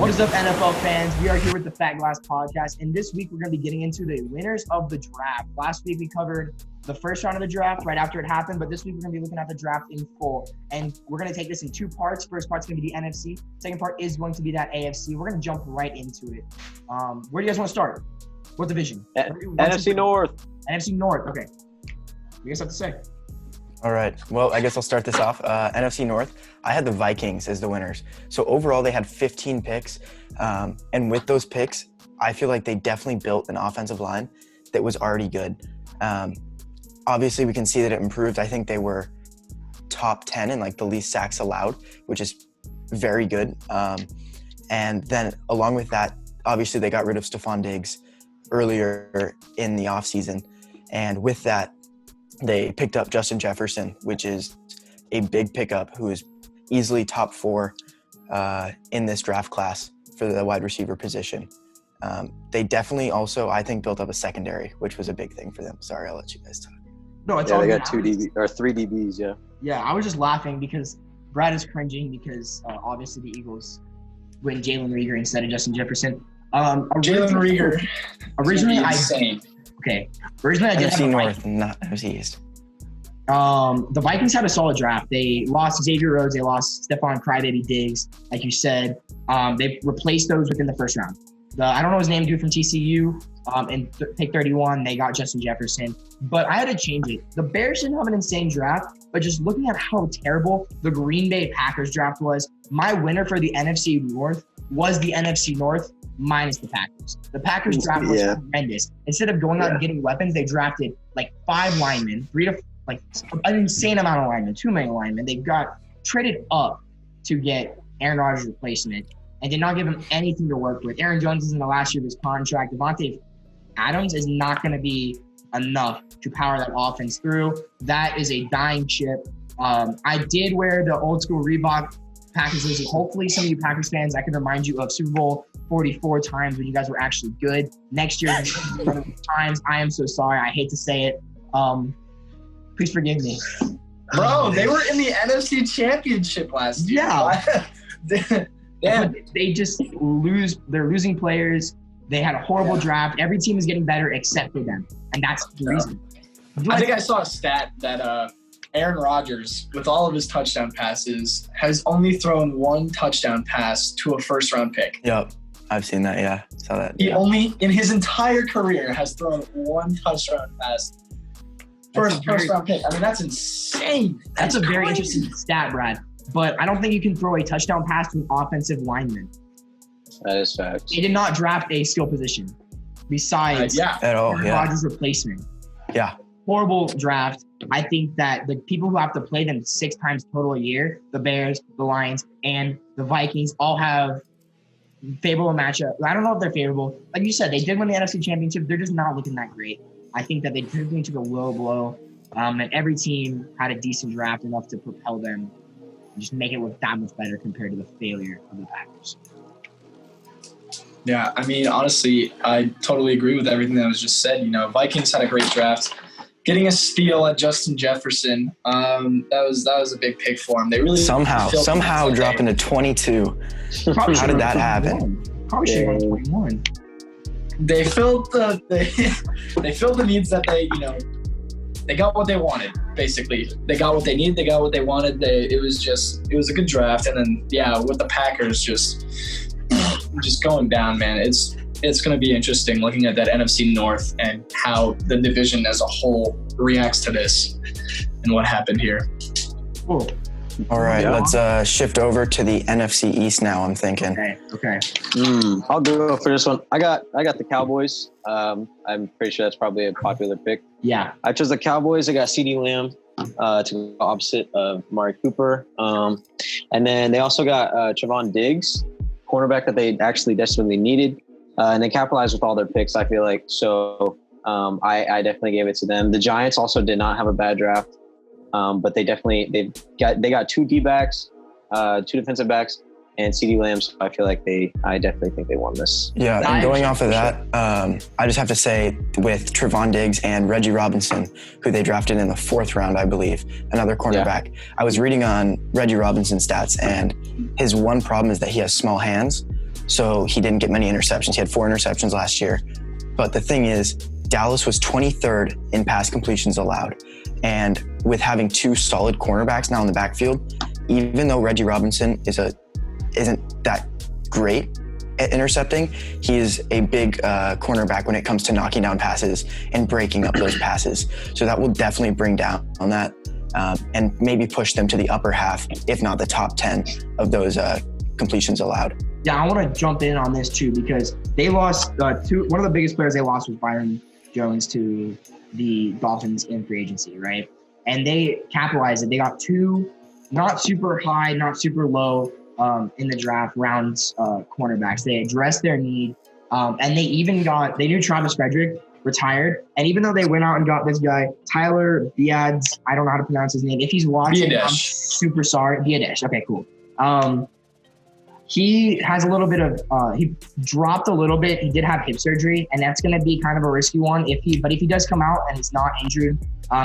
What is up, NFL fans? We are here with the Fat Glass Podcast, and this week we're going to be getting into the winners of the draft. Last week we covered the first round of the draft right after it happened, but this week we're going to be looking at the draft in full, and we're going to take this in two parts. First part's going to be the NFC. Second part is going to be that AFC. We're going to jump right into it. Where do you guys want to start? What division? NFC North. NFC North. Okay. What do you guys have to say? All right. Well, I guess I'll start this off. NFC North, I had the Vikings as the winners. So overall, they had 15 picks. And with those picks, I feel like they definitely built an offensive line that was already good. Obviously, we can see that it improved. I think they were top 10 in like the least sacks allowed, which is very good. And then along with that, obviously they got rid of Stephon Diggs earlier in the offseason. And with that, they picked up Justin Jefferson, which is a big pickup, who is easily top 4 in this draft class for the wide receiver position. They definitely also, I think, built up a secondary, which was a big thing for them. Sorry, I'll let you guys talk. No, it's Yeah, all they good. got 3 DBs, yeah. Yeah, I was just laughing because Brad is cringing because obviously the Eagles went Jalen Reagor instead of Justin Jefferson. Jalen Reagor. Originally, insane. Originally, I did have NFC the North, not NFC East. The Vikings had a solid draft. They lost Xavier Rhodes. They lost Stephon Crybaby Diggs, like you said. They replaced those within the first round. I don't know his name, dude from TCU. And pick 31, they got Justin Jefferson. But I had to change it. The Bears didn't have an insane draft, but just looking at how terrible the Green Bay Packers draft was, my winner for the NFC North was the NFC North minus the Packers. The Packers draft was horrendous. Instead of going out and getting weapons, they drafted like 5 linemen, an insane amount of linemen, 2 million linemen. They got traded up to get Aaron Rodgers' replacement and did not give him anything to work with. Aaron Jones is in the last year of his contract. Devontae Adams is not going to be enough to power that offense through. That is a dying ship. I did wear the old school Reebok Packers jersey. Hopefully some of you Packers fans, I can remind you of Super Bowl 44 times when you guys were actually good. Next year, one of those times. I am so sorry. I hate to say it. Please forgive me. Bro, they were in the NFC Championship last year. Yeah. Damn. They just lose. They're losing players. They had a horrible draft. Every team is getting better except for them. And that's the reason. I think I saw a stat that Aaron Rodgers, with all of his touchdown passes, has only thrown 1 touchdown pass to a first-round pick. Yep, I've seen that, yeah. Saw that. He only, in his entire career, has thrown 1 touchdown pass. First-round pick. I mean, that's insane. That's a very interesting stat, Brad. But I don't think you can throw a touchdown pass to an offensive lineman. That is facts. They did not draft a skill position besides At all, Aaron Rodgers' replacement. Yeah. Horrible draft. I think that the people who have to play them 6 times total a year, the Bears, the Lions, and the Vikings, all have favorable matchup. I don't know if they're favorable. Like you said, they did win the NFC Championship. They're just not looking that great. I think that they definitely took a low blow, and every team had a decent draft enough to propel them and just make it look that much better compared to the failure of the Packers. Yeah, I mean, honestly, I totally agree with everything that was just said. You know, Vikings had a great draft. Getting a steal at Justin Jefferson, that was a big pick for him. They really somehow dropping to 22. How did that happen? Probably should have gone 21. They filled the needs that they got what they wanted. Basically, they got what they needed. They got what they wanted. It was a good draft. And then with the Packers just going down, man. It's going to be interesting looking at that NFC North and how the division as a whole reacts to this and what happened here. Cool. All right, let's shift over to the NFC East now, I'm thinking. Okay. I'll go for this one. I got the Cowboys. I'm pretty sure that's probably a popular pick. Yeah. I chose the Cowboys. I got CeeDee Lamb to go opposite of Amari Cooper. And then they also got Trevon Diggs, cornerback that they actually desperately needed. And they capitalized with all their picks, I feel like. So I definitely gave it to them. The Giants also did not have a bad draft. But they got 2 D-backs, 2 defensive backs, and CeeDee Lamb. So I feel like I definitely think they won this. Yeah, and going off of that, I just have to say with Trevon Diggs and Reggie Robinson, who they drafted in the 4th round, I believe, another cornerback. I was reading on Reggie Robinson's stats, and his one problem is that he has small hands. so he didn't get many interceptions. He had 4 interceptions last year. But the thing is, Dallas was 23rd in pass completions allowed. And with having 2 solid cornerbacks now in the backfield, even though Reggie Robinson isn't that great at intercepting, he is a big cornerback when it comes to knocking down passes and breaking up those passes. So that will definitely bring down on that and maybe push them to the upper half, if not the top 10 of those completions allowed. Yeah, I want to jump in on this too, because they lost one of the biggest players they lost was Byron Jones to the Dolphins in free agency, right? And they capitalized it. They got 2 not super high, not super low in the draft rounds cornerbacks. They addressed their need, and they knew Travis Frederick retired, and even though they went out and got this guy Tyler Biadasz, I don't know how to pronounce his name. If he's watching, I'm super sorry. Biadasz. Okay, cool. He has a little bit of he dropped a little bit. He did have hip surgery, and that's going to be kind of a risky one. But if he does come out and he's not injured,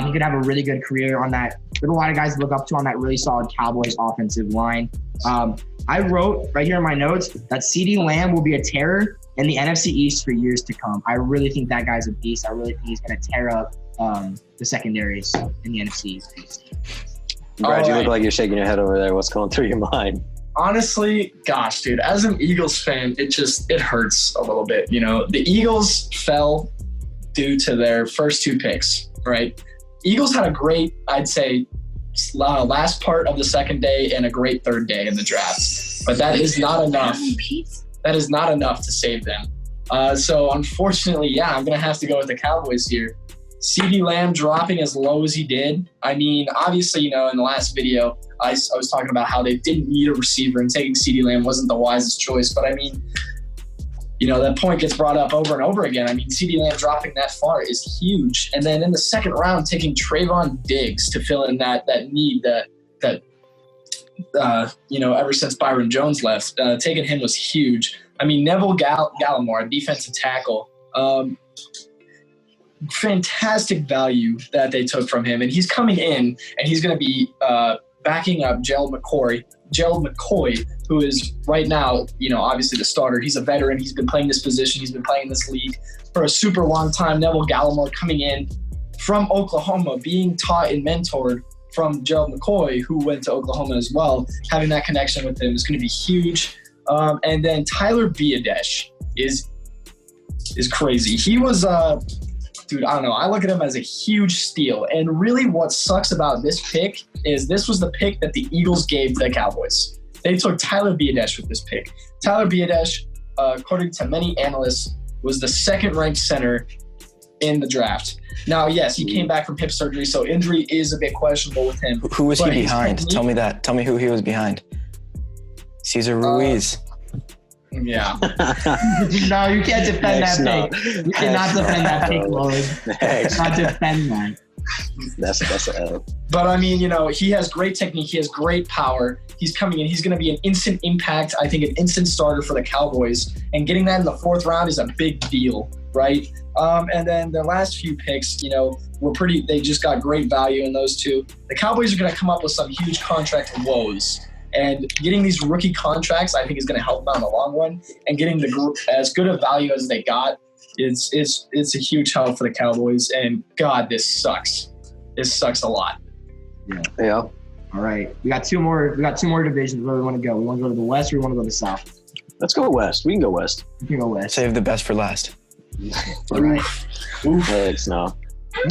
he could have a really good career on that. There's a lot of guys to look up to on that really solid Cowboys offensive line. I wrote right here in my notes that CeeDee Lamb will be a terror in the NFC East for years to come. I really think that guy's a beast. I really think he's going to tear up the secondaries in the NFC East. Brad, you look like you're shaking your head over there. What's going through your mind? Honestly, gosh, dude, as an Eagles fan, it hurts a little bit. You know, the Eagles fell due to their first 2 picks, right? Eagles had a great, I'd say, last part of the second day and a great third day in the draft. But that is not enough. That is not enough to save them. So unfortunately, yeah, I'm going to have to go with the Cowboys here. CeeDee Lamb dropping as low as he did. I mean, obviously, you know, in the last video, I was talking about how they didn't need a receiver and taking CeeDee Lamb wasn't the wisest choice. But I mean, you know, that point gets brought up over and over again. I mean, CeeDee Lamb dropping that far is huge. And then in the second round, taking Trayvon Diggs to fill in that need that you know, ever since Byron Jones left, taking him was huge. I mean, Neville Gallimore, defensive tackle, fantastic value that they took from him. And he's coming in and he's going to be backing up Gerald McCoy, who is right now, you know, obviously the starter. He's a veteran. He's been playing this position. He's been playing this league for a super long time. Neville Gallimore coming in from Oklahoma, being taught and mentored from Gerald McCoy, who went to Oklahoma as well. Having that connection with him is going to be huge. And then Tyler Biadasz is crazy. He was, dude, I don't know. I look at him as a huge steal. And really what sucks about this pick is this was the pick that the Eagles gave to the Cowboys. They took Tyler Biadasz with this pick. Tyler Biadasz, according to many analysts, was the second-ranked center in the draft. Now, yes, he came back from hip surgery, so injury is a bit questionable with him. Who was he behind? Tell me that. Tell me who he was behind. Cesar Ruiz. Yeah. No, you can't defend that pick. You cannot defend that pick, Lloyd. Not defend that. That's an L. But I mean, you know, he has great technique. He has great power. He's coming in. He's going to be an instant impact. I think an instant starter for the Cowboys. And getting that in the 4th round is a big deal, right? And then the last few picks, you know, they just got great value in those 2. The Cowboys are going to come up with some huge contract woes. And getting these rookie contracts, I think, is going to help them in the long run. And getting the group as good a value as they got, it's a huge help for the Cowboys. And God, this sucks. This sucks a lot. Yeah. All right, we got 2 more. We got 2 more divisions. Where we want to go? We want to go to the West, or we want to go to the South? Let's go West. We can go West. We can go West. Save the best for last. All right. Thanks, no.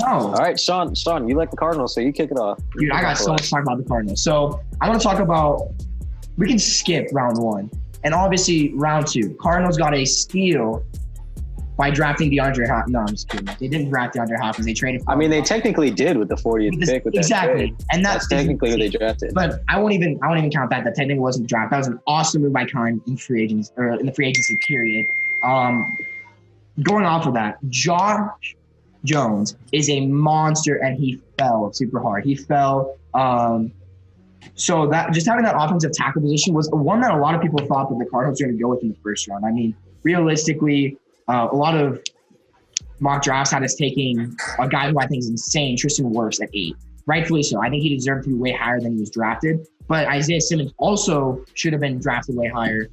All right, Sean, you like the Cardinals, so you kick it off. Dude, I got so much to talk about the Cardinals. So I want to talk about, we can skip round 1. And obviously round 2. Cardinals got a steal by drafting DeAndre Hopkins. No, I'm just kidding. They didn't draft DeAndre Hopkins. They traded for him. I mean, they technically did with the 40th pick with exactly. that trade. And that's technically who they drafted. But I won't even count that. That technically wasn't draft. That was an awesome move by Kime in free agents, or in the free agency period. Going off of that, Josh Jones is a monster, and he fell super hard. He fell. So that just having that offensive tackle position was one that a lot of people thought that the Cardinals were going to go with in the first round. I mean, realistically, a lot of mock drafts had us taking a guy who I think is insane, Tristan Wirfs, at 8. Rightfully so. I think he deserved to be way higher than he was drafted. But Isaiah Simmons also should have been drafted way higher.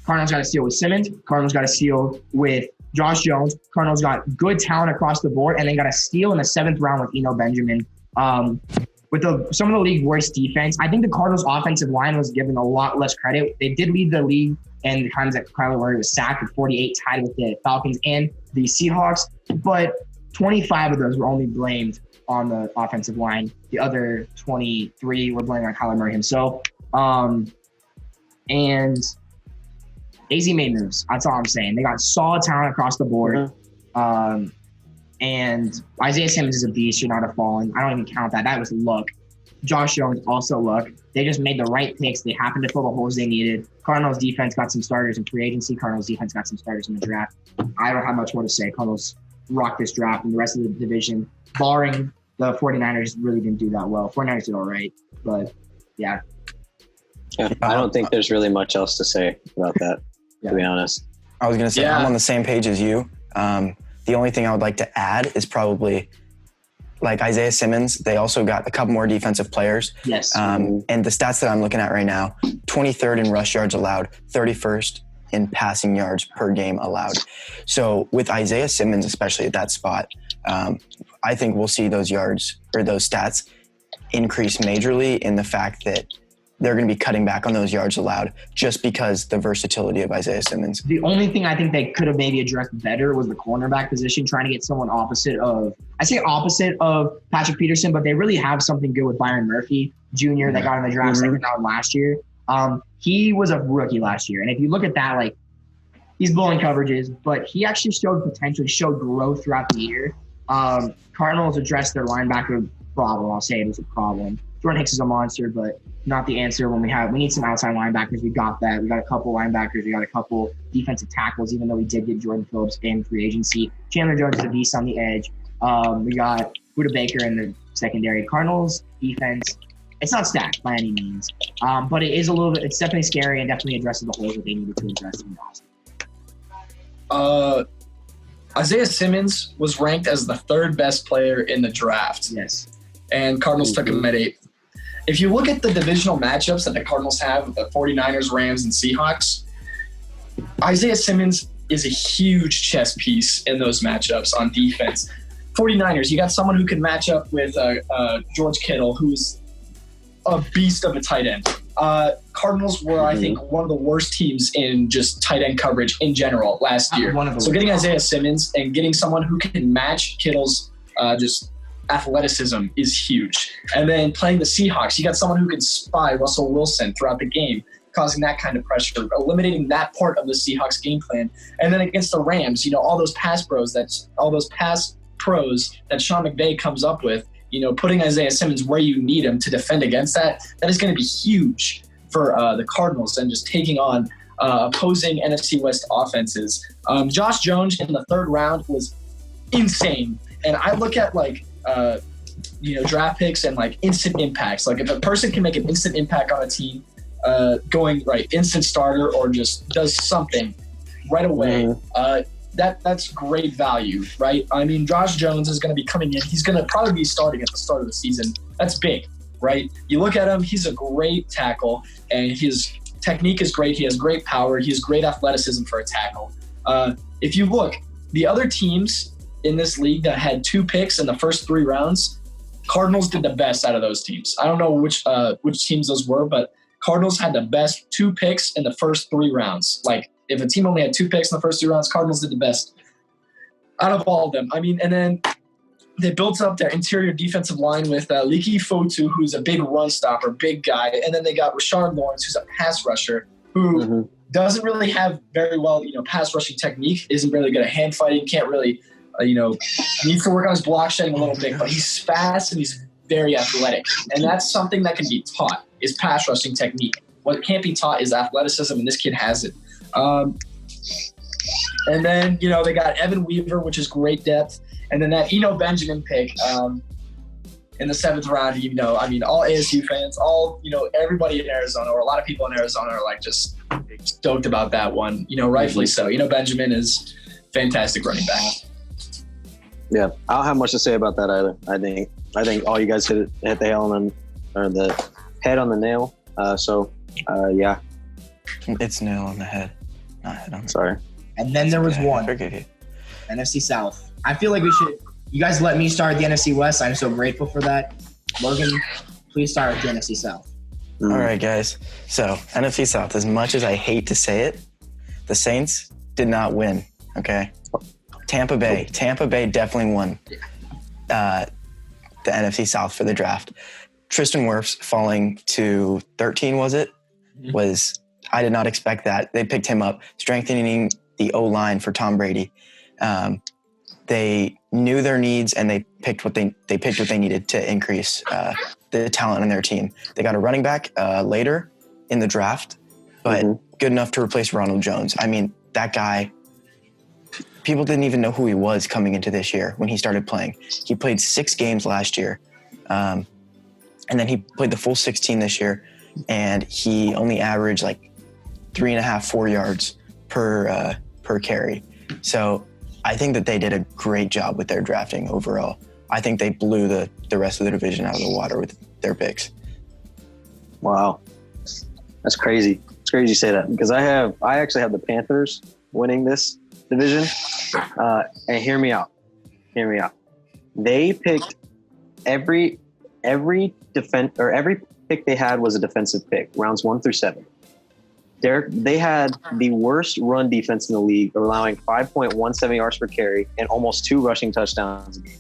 Cardinals got a steal with Simmons. Cardinals got a steal with Josh Jones. Cardinals got good talent across the board, and they got a steal in the 7th round with Eno Benjamin. With some of the league's worst defense, I think the Cardinals' offensive line was given a lot less credit. They did lead the league in the times that Kyler Murray was sacked, with 48, tied with the Falcons and the Seahawks. But 25 of those were only blamed on the offensive line. The other 23 were blamed on Kyler Murray himself. And AZ made moves. That's all I'm saying. They got solid talent across the board. And Isaiah Simmons is a beast. You're not a fallen. I don't even count that. That was luck. Josh Jones also luck. They just made the right picks. They happened to fill the holes they needed. Cardinals defense got some starters in free agency. Cardinals defense got some starters in the draft. I don't have much more to say. Cardinals rocked this draft, and the rest of the division, barring the 49ers, really didn't do that well. 49ers did all right, but yeah. I don't think there's really much else to say about that, to be honest. I was going to say, I'm on the same page as you. The only thing I would like to add is probably like Isaiah Simmons. They also got a couple more defensive players. Yes. And the stats that I'm looking at right now, 23rd in rush yards allowed, 31st in passing yards per game allowed. So with Isaiah Simmons, especially at that spot, I think we'll see those yards or those stats increase majorly in the fact that they're going to be cutting back on those yards allowed just because the versatility of Isaiah Simmons. The only thing I think they could have maybe addressed better was the cornerback position, trying to get someone opposite of Patrick Peterson, but they really have something good with Byron Murphy Jr. that got in the draft second round last year. He was a rookie last year. And if you look at that, like, he's blowing coverages, but he actually showed growth throughout the year. Cardinals addressed their linebacker problem. I'll say it was a problem. Jordan Hicks is a monster, but not the answer when we need some outside linebackers. We got that. We got a couple linebackers. We got a couple defensive tackles, even though we did get Jordan Phillips in free agency. Chandler Jones is a beast on the edge. We got Buda Baker in the secondary. Cardinals defense, it's not stacked by any means, but it is it's definitely scary and definitely addresses the holes that they needed to address in the offseason. Isaiah Simmons was ranked as the 3rd best player in the draft. Yes. And Cardinals took him at 8th. If you look at the divisional matchups that the Cardinals have with the 49ers, Rams, and Seahawks, Isaiah Simmons is a huge chess piece in those matchups on defense. 49ers, you got someone who can match up with George Kittle, who's a beast of a tight end. Cardinals were, I think, one of the worst teams in just tight end coverage in general last year. So getting Isaiah Simmons and getting someone who can match Kittle's just athleticism is huge. And then playing the Seahawks, you got someone who can spy Russell Wilson throughout the game, causing that kind of pressure, eliminating that part of the Seahawks game plan. And then against the Rams, all those pass pros that Sean McVay comes up with, putting Isaiah Simmons where you need him to defend against that is going to be huge for the Cardinals and just taking on opposing NFC West offenses. Josh Jones in the 3rd round was insane. And I look at draft picks and instant impacts. Like if a person can make an instant impact on a team, going instant starter or just does something right away, that's great value, right? I mean, Josh Jones is going to be coming in. He's going to probably be starting at the start of the season. That's big, right? You look at him, he's a great tackle, and his technique is great. He has great power. He has great athleticism for a tackle. If you look, the other teams in this league that had 2 picks in the first 3 rounds, Cardinals did the best out of those teams. I don't know which teams those were, but Cardinals had the best 2 picks in the first 3 rounds. Like, if a team only had 2 picks in the first 2 rounds, Cardinals did the best out of all of them. I mean, and then they built up their interior defensive line with Liki Fotu, who's a big run stopper, big guy. And then they got Rashard Lawrence, who's a pass rusher, who doesn't really have very well, pass rushing technique, isn't really good at hand fighting, can't really, needs to work on his block shedding a little bit, but he's fast and he's very athletic. And that's something that can be taught, is pass rushing technique. What can't be taught is athleticism, and this kid has it. And then, they got Evan Weaver, which is great depth. And then that Eno Benjamin pick in the 7th round, all ASU fans, everybody in Arizona, or a lot of people in Arizona are just stoked about that one, rightfully so. Eno Benjamin is fantastic running back. Yeah, I don't have much to say about that either. I think all you guys hit the head on the nail. Yeah. It's nail on the head. I don't. Sorry. And then there was I one, forgive you. NFC South. I feel like you guys let me start the NFC West. I'm so grateful for that. Logan, please start with the NFC South. All right, guys. So NFC South, as much as I hate to say it, the Saints did not win, okay? Tampa Bay definitely won the NFC South for the draft. Tristan Wirfs falling to 13, was it? I did not expect that. They picked him up, strengthening the O-line for Tom Brady. They knew their needs and they picked what they needed to increase the talent on their team. They got a running back later in the draft, but good enough to replace Ronald Jones. I mean, that guy, people didn't even know who he was coming into this year when he started playing. He played 6 games last year, and then he played the full 16 this year, and he only averaged like 3.5, 4 yards per carry. So I think that they did a great job with their drafting overall. I think they blew the rest of the division out of the water with their picks. Wow. That's crazy. It's crazy you say that because I actually have the Panthers winning this division. And hear me out. They picked every pick they had was a defensive pick, rounds 1 through 7. They had the worst run defense in the league, allowing 5.17 yards per carry and almost 2 rushing touchdowns a game.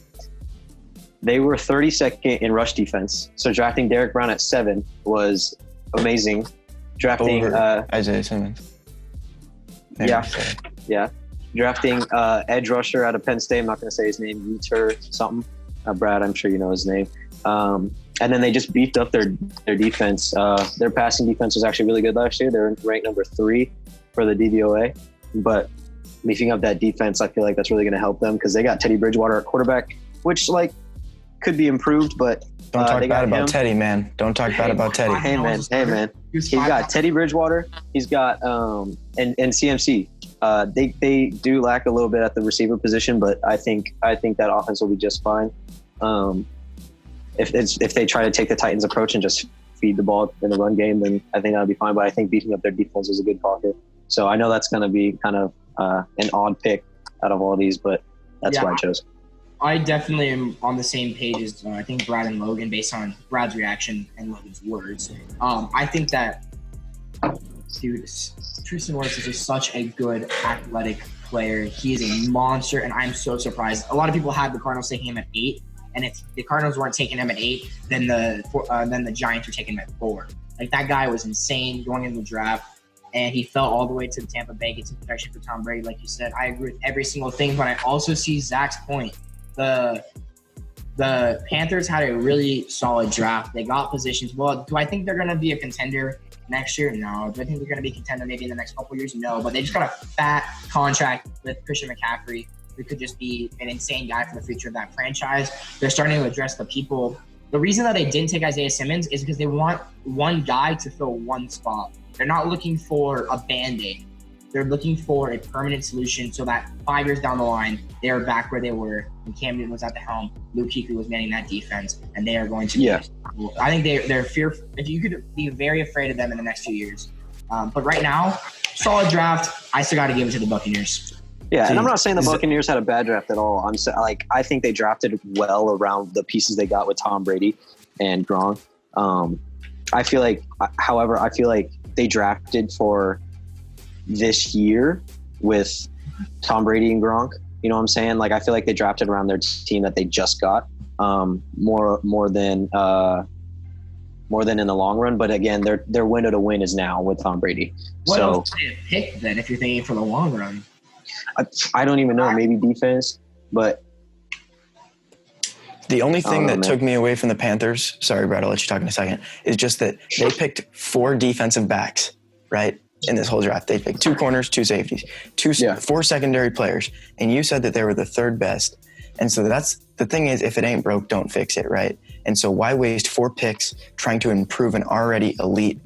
They were 32nd in rush defense, so drafting Derek Brown at 7 was amazing. Drafting Isaiah Simmons. Yeah. Drafting edge rusher out of Penn State. I'm not going to say his name. Retur something. Brad, I'm sure you know his name. And then they just beefed up their defense. Their passing defense was actually really good last year. They're ranked number 3 for the DVOA. But beefing up that defense, I feel like that's really going to help them because they got Teddy Bridgewater at quarterback, which could be improved. But don't talk bad about Teddy, man. Don't talk bad about Teddy. Hey man. He's got Teddy Bridgewater. He's got and CMC. They do lack a little bit at the receiver position, but I think that offense will be just fine. If they try to take the Titans approach and just feed the ball in the run game, then I think that'll be fine. But I think beating up their defense is a good pocket. So I know that's going to be kind of an odd pick out of all these, but that's what I chose. I definitely am on the same page as I think Brad and Logan based on Brad's reaction and Logan's words. I think that, dude, Tristan Wirfs is just such a good athletic player. He is a monster, and I'm so surprised. A lot of people had the Cardinals taking him at 8. And if the Cardinals weren't taking him at 8, then the Giants were taking him at 4. Like, that guy was insane going into the draft, and he fell all the way to the Tampa Bay, get some protection for Tom Brady, like you said. I agree with every single thing, but I also see Zach's point. The Panthers had a really solid draft. They got positions. Well, do I think they're going to be a contender next year? No. Do I think they're going to be a contender maybe in the next couple of years? No. But they just got a fat contract with Christian McCaffrey, who could just be an insane guy for the future of that franchise. They're starting to address the people. The reason that they didn't take Isaiah Simmons is because they want one guy to fill one spot. They're not looking for a Band-Aid. They're looking for a permanent solution so that 5 years down the line, they are back where they were when Cam Newton was at the helm, Luke Kuechly was manning that defense, and they are going to be. I think they're fearful. You could be very afraid of them in the next few years. But right now, solid draft. I still got to give it to the Buccaneers. Yeah, and I'm not saying the Buccaneers had a bad draft at all. I think they drafted well around the pieces they got with Tom Brady and Gronk. I feel like they drafted for this year with Tom Brady and Gronk. You know what I'm saying? Like, I feel like they drafted around their team that they just got more than in the long run. But again, their window to win is now with Tom Brady. What else would they pick then if you're thinking for the long run? I don't even know. Maybe defense, but the only thing that took me away from the Panthers, sorry, Brad, I'll let you talk in a second, is just that they picked 4 defensive backs, right, in this whole draft. They picked 2 corners, 2 safeties, 4 secondary players, and you said that they were the 3rd best. And so that's the thing is, if it ain't broke, don't fix it, right? And so why waste 4 picks trying to improve an already elite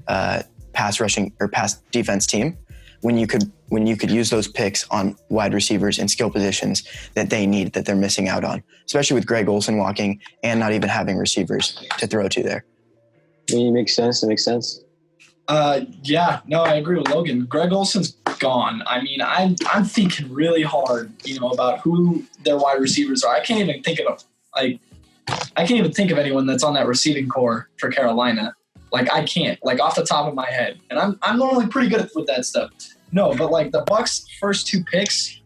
pass rushing or pass defense team when you could use those picks on wide receivers and skill positions that they need, that they're missing out on, especially with Greg Olsen walking and not even having receivers to throw to there. It makes sense. Yeah, no, I agree with Logan. Greg Olson's gone. I mean, I'm thinking really hard, about who their wide receivers are. I can't even think of anyone that's on that receiving core for Carolina. Like, I can't, off the top of my head. And I'm normally pretty good with that stuff. No, but the Bucs' first 2 picks,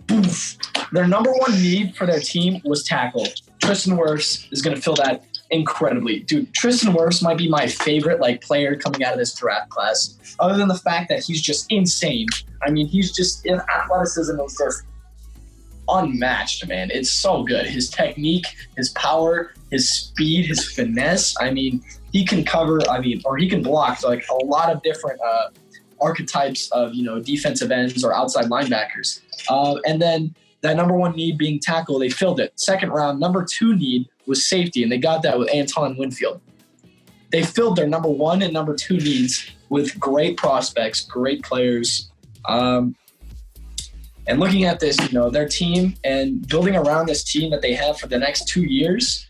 poof, their number one need for their team was tackle. Tristan Wirfs is going to fill that incredibly. Dude, Tristan Wirfs might be my favorite player coming out of this draft class, other than the fact that he's just insane. I mean, he's just in athleticism is just unmatched, man. It's so good. His technique, his power, his speed, his finesse. I mean, he can cover, or he can block a lot of different archetypes of, defensive ends or outside linebackers. And then that number one need being tackle, they filled it. Second round, number 2 need was safety, and they got that with Anton Winfield. They filled their number 1 and number 2 needs with great prospects, great players. And looking at this, their team and building around this team that they have for the next 2 years,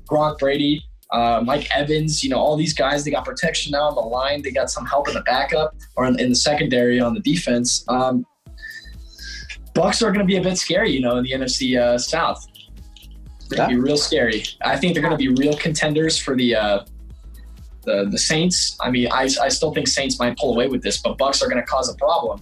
Gronk, Brady, Mike Evans, all these guys, they got protection now on the line. They got some help in the backup or in the secondary on the defense. Bucs are going to be a bit scary, in the NFC South. They're going to be real scary. I think they're going to be real contenders for the Saints. I mean, I still think Saints might pull away with this, but Bucs are going to cause a problem.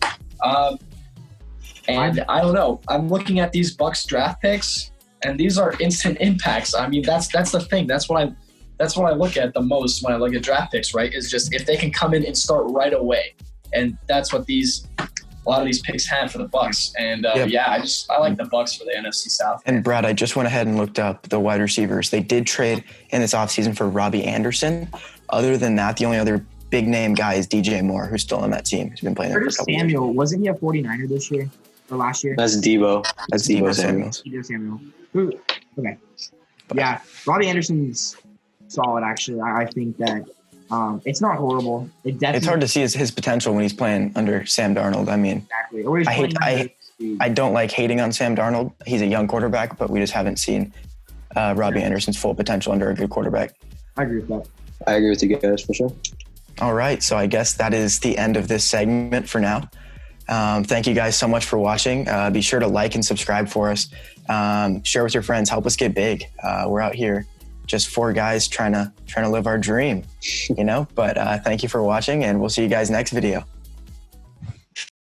And I don't know. I'm looking at these Bucs draft picks, and these are instant impacts. I mean, that's the thing. That's what I look at the most when I look at draft picks, right? Is just if they can come in and start right away, and that's what a lot of these picks had for the Bucs. And I like the Bucs for the NFC South. And Brad, I just went ahead and looked up the wide receivers. They did trade in this offseason for Robbie Anderson. Other than that, the only other big name guy is DJ Moore, who's still on that team. He's been playing there for a couple Samuel, years. wasn't he a 49er this year or last year? That's Debo. That's Debo Samuels. Debo Samuel. Okay. Yeah, Robbie Anderson's solid, actually. I think that it's not horrible. It's hard to see his potential when he's playing under Sam Darnold. I mean, exactly. I don't like hating on Sam Darnold. He's a young quarterback, but we just haven't seen Robbie Anderson's full potential under a good quarterback. I agree with that. I agree with you guys for sure. All right, so I guess that is the end of this segment for now. Thank you guys so much for watching. Be sure to like and subscribe for us. Share with your friends. Help us get big. We're out here, just 4 guys trying to live our dream, But thank you for watching, and we'll see you guys next video.